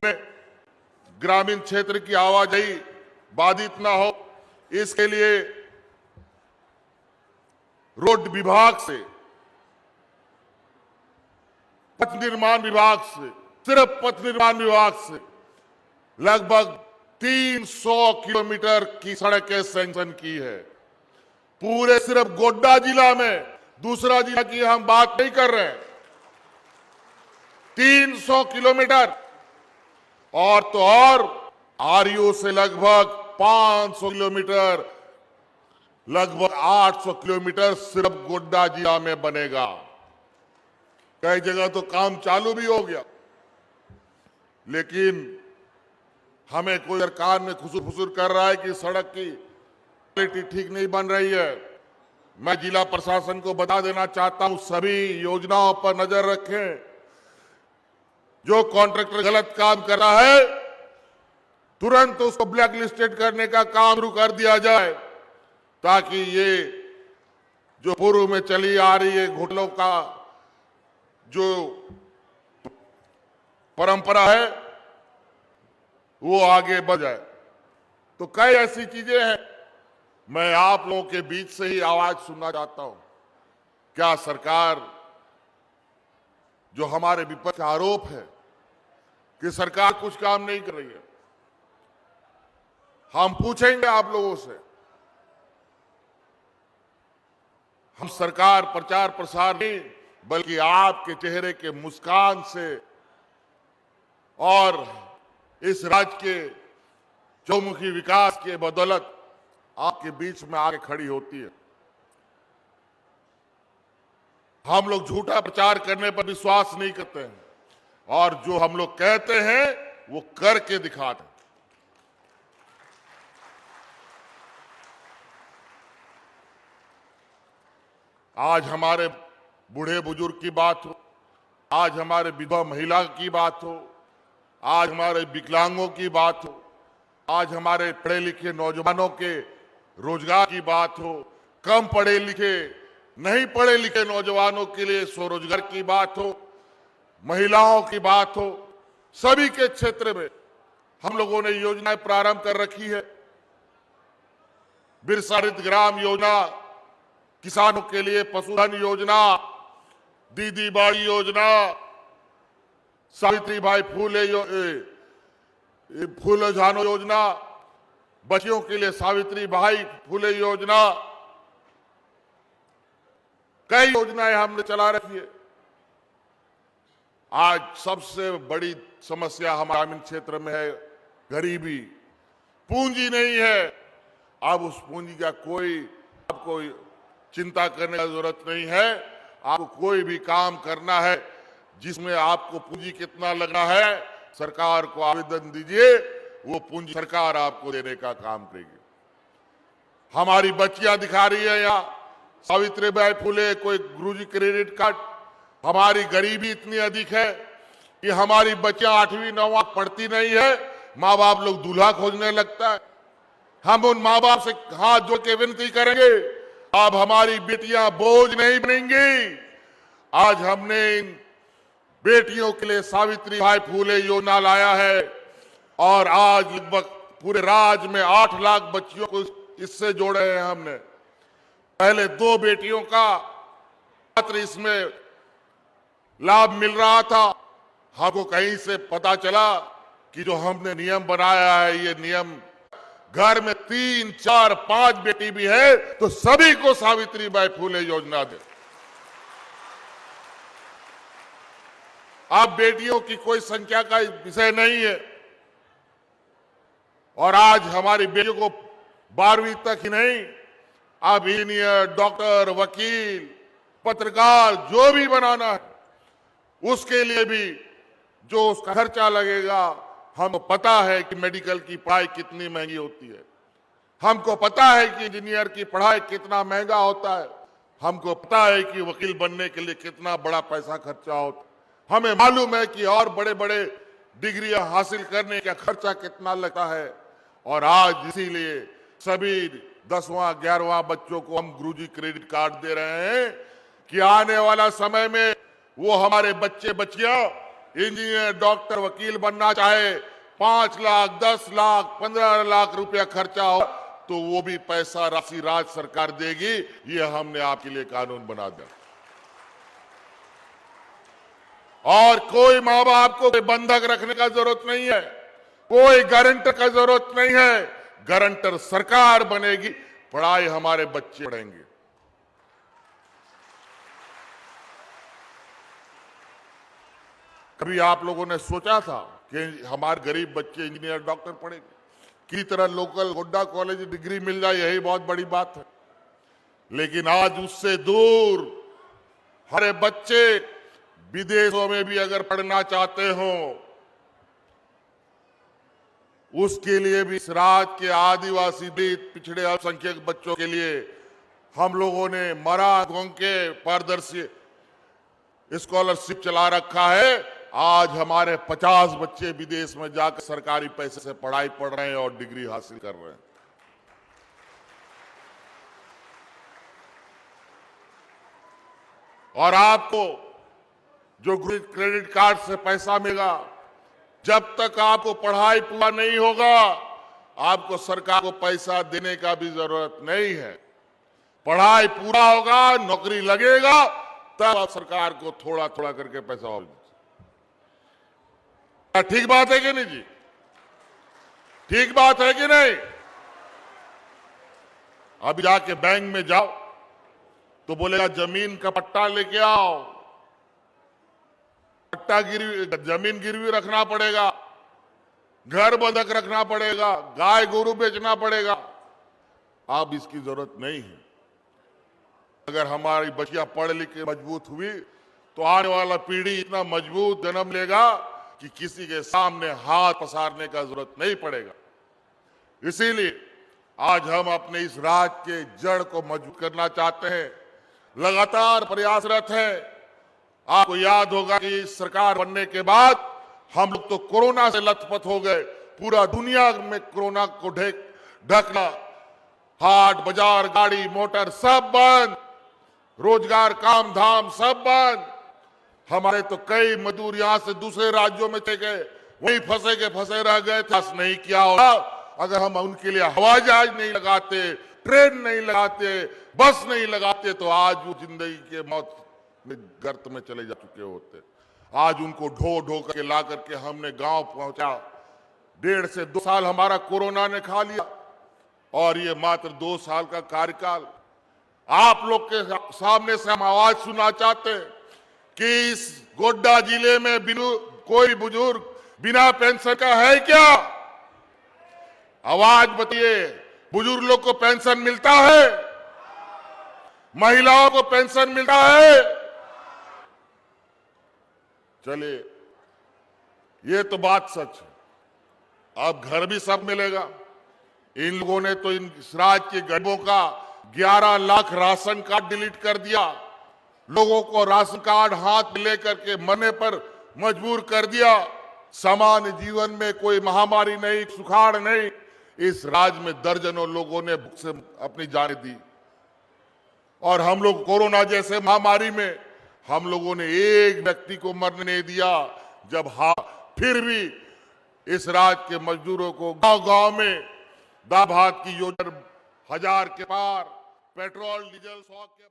में ग्रामीण क्षेत्र की आवाजाही बाधित ना हो, इसके लिए रोड विभाग से, पथ निर्माण विभाग से, सिर्फ पथ निर्माण विभाग से लगभग 300 किलोमीटर की सड़कें सैंक्शन की है। पूरे सिर्फ गोड्डा जिला में, दूसरा जिला की हम बात नहीं कर रहे हैं। 300 किलोमीटर और तो और आरयू से लगभग 500 किलोमीटर, लगभग 800 किलोमीटर सिर्फ गोड्डा जिला में बनेगा। कई जगह तो काम चालू भी हो गया, लेकिन हमें कोई सरकार में खुसुर फुसुर कर रहा है कि सड़क की क्वालिटी ठीक नहीं बन रही है। मैं जिला प्रशासन को बता देना चाहता हूं, सभी योजनाओं पर नजर रखें। जो कॉन्ट्रैक्टर गलत काम कर रहा है, तुरंत उसको ब्लैक लिस्टेड करने का काम शुरू कर दिया जाए, ताकि ये जो पूर्व में चली आ रही है घोटालों का जो परंपरा है वो आगे बढ़ जाए। तो कई ऐसी चीजें हैं, मैं आप लोगों के बीच से ही आवाज सुनना चाहता हूं। क्या सरकार, जो हमारे विपक्ष का आरोप है कि सरकार कुछ काम नहीं कर रही है, हम पूछेंगे आप लोगों से। हम सरकार प्रचार प्रसार नहीं, बल्कि आपके चेहरे के मुस्कान से और इस राज्य के चौमुखी विकास के बदौलत आपके बीच में आके खड़ी होती है। हम लोग झूठा प्रचार करने पर विश्वास नहीं करते हैं, और जो हम लोग कहते हैं वो करके दिखाते हैं। आज हमारे बूढ़े बुजुर्ग की बात हो, आज हमारे विधवा महिला की बात हो, आज हमारे विकलांगों की बात हो, आज हमारे पढ़े लिखे नौजवानों के रोजगार की बात हो, कम पढ़े लिखे, नहीं पढ़े लिखे नौजवानों के लिए स्वरोजगार की बात हो, महिलाओं की बात हो, सभी के क्षेत्र में हम लोगों ने योजनाएं प्रारंभ कर रखी है। बिरसा हरित ग्राम योजना, किसानों के लिए पशुधन योजना, दीदी बाड़ी योजना, सावित्रीबाई फूले झानो योजना, बच्चियों के लिए सावित्रीबाई फूले योजना, कई योजनाएं हमने चला रखी है। आज सबसे बड़ी समस्या हमारे ग्रामीण क्षेत्र में है गरीबी। पूंजी नहीं है। अब उस पूंजी का आपको चिंता करने की जरूरत नहीं है। आपको कोई भी काम करना है जिसमें आपको पूंजी कितना लगना है, सरकार को आवेदन दीजिए, वो पूंजी सरकार आपको देने का काम करेगी। हमारी बच्चियां दिखा रही है यहाँ, सावित्रीबाई फुले, कोई गुरुजी क्रेडिट कार्ड। हमारी गरीबी इतनी अधिक है कि हमारी बच्चियां 8वीं 9वीं पढ़ती नहीं है, माँ बाप लोग दूल्हा खोजने लगता है। हम उन माँ बाप से हाथ जोड़ के विनती करेंगे, अब हमारी बेटियां बोझ नहीं बनेंगी। आज हमने इन बेटियों के लिए सावित्रीबाई फूले योजना लाया है, और आज लगभग पूरे राज्य में 8 लाख बच्चियों को इससे जोड़े हैं हमने। पहले 2 बेटियों का मात्र इसमें लाभ मिल रहा था। हमको कहीं से पता चला कि जो हमने नियम बनाया है, ये नियम घर में 3, 4, 5 बेटी भी है तो सभी को सावित्रीबाई फूले योजना दे। अब बेटियों की कोई संख्या का विषय नहीं है, और आज हमारी बेटियों को 12वीं तक ही नहीं, अब इंजीनियर, डॉक्टर, वकील, पत्रकार जो भी बनाना है, उसके लिए भी जो उसका खर्चा लगेगा, हमको पता है कि मेडिकल की पढ़ाई कितनी महंगी होती है, हमको पता है कि इंजीनियर की पढ़ाई कितना महंगा होता है, हमको पता है कि वकील बनने के लिए कितना बड़ा पैसा खर्चा होता है। हमें मालूम है कि और बड़े बड़े डिग्रियां हासिल करने का खर्चा कितना लगता है। और आज इसीलिए सभी 10वां 11वां बच्चों को हम गुरुजी क्रेडिट कार्ड दे रहे हैं कि आने वाला समय में वो हमारे बच्चे बच्चियां इंजीनियर, डॉक्टर, वकील बनना चाहे, 5 लाख, 10 लाख, 15 लाख रुपया खर्चा हो तो वो भी पैसा राशि राज्य सरकार देगी। ये हमने आपके लिए कानून बना दिया। और कोई माँ बाप को बंधक रखने का जरूरत नहीं है, कोई गारंटर का जरूरत नहीं है। गारंटर सरकार बनेगी, पढ़ाई हमारे बच्चे पढ़ेंगे। कभी आप लोगों ने सोचा था कि हमारे गरीब बच्चे इंजीनियर, डॉक्टर पढ़ेंगे? की तरह लोकल गोड्डा कॉलेज डिग्री मिल जाए, यही बहुत बड़ी बात है। लेकिन आज उससे दूर हमारे बच्चे विदेशों में भी अगर पढ़ना चाहते हो, उसके लिए भी इस राज्य के आदिवासी दलित पिछड़े अल्पसंख्यक बच्चों के लिए हम लोगों ने मराठों के पारदर्शी स्कॉलरशिप चला रखा है। आज हमारे 50 बच्चे विदेश में जाकर सरकारी पैसे से पढ़ाई पढ़ रहे हैं और डिग्री हासिल कर रहे हैं। और आपको जो क्रेडिट कार्ड से पैसा मिलेगा, जब तक आपको पढ़ाई पूरा नहीं होगा, आपको सरकार को पैसा देने का भी जरूरत नहीं है। पढ़ाई पूरा होगा, नौकरी लगेगा, तब आप सरकार को थोड़ा थोड़ा करके पैसा होगा। ठीक बात है कि नहीं जी? ठीक बात है कि नहीं? अब जाके बैंक में जाओ तो बोलेगा जमीन का पट्टा लेके आओ, पट्टा गिरवी, जमीन गिरवी रखना पड़ेगा, घर बंधक रखना पड़ेगा, गाय गोरू बेचना पड़ेगा। अब इसकी जरूरत नहीं है। अगर हमारी बच्चियां पढ़ लिख के मजबूत हुई तो आने वाला पीढ़ी इतना मजबूत जन्म लेगा कि किसी के सामने हाथ पसारने का जरूरत नहीं पड़ेगा। इसीलिए आज हम अपने इस राज्य के जड़ को मजबूत करना चाहते हैं, लगातार प्रयासरत हैं। आपको याद होगा कि इस सरकार बनने के बाद हम लोग तो कोरोना से लथपथ हो गए। पूरा दुनिया में कोरोना को ढकना, हाट बाजार, गाड़ी मोटर सब बंद, रोजगार काम धाम सब बंद। हमारे तो कई मजदूर यहां से दूसरे राज्यों में चले गए, वहीं फंसे के फंसे रह गए थे। नहीं किया होगा अगर हम उनके लिए हवाई जहाज नहीं लगाते, ट्रेन नहीं लगाते, बस नहीं लगाते, तो आज वो जिंदगी के मौत में गर्त में चले जा चुके होते। आज उनको ढो ढो करके ला करके हमने गांव पहुंचा। 1.5 से 2 साल हमारा कोरोना ने खा लिया और ये मात्र 2 साल का कार्यकाल। आप लोग के सामने से हम आवाज सुनना चाहते हैं कि इस गोड्डा जिले में कोई बुजुर्ग बिना पेंशन का है क्या? आवाज बताइए। बुजुर्ग लोग को पेंशन मिलता है? महिलाओं को पेंशन मिलता है? चलिए, ये तो बात सच है। अब घर भी सब मिलेगा। इन लोगों ने तो इन राज्य के गरीबों का 11 लाख राशन कार्ड डिलीट कर दिया। लोगों को राशन कार्ड हाथ में लेकर के मरने पर मजबूर कर दिया। सामान्य जीवन में कोई महामारी नहीं, सुखाड़ नहीं। इस राज्य में दर्जनों लोगों ने भूख से अपनी जान दी और हम लोग कोरोना जैसे महामारी में हम लोगों ने एक व्यक्ति को मरने नहीं दिया। जब फिर भी इस राज्य के मजदूरों को गांव-गांव में दाल भात की योजना 1000 के पार, पेट्रोल डीजल 100 के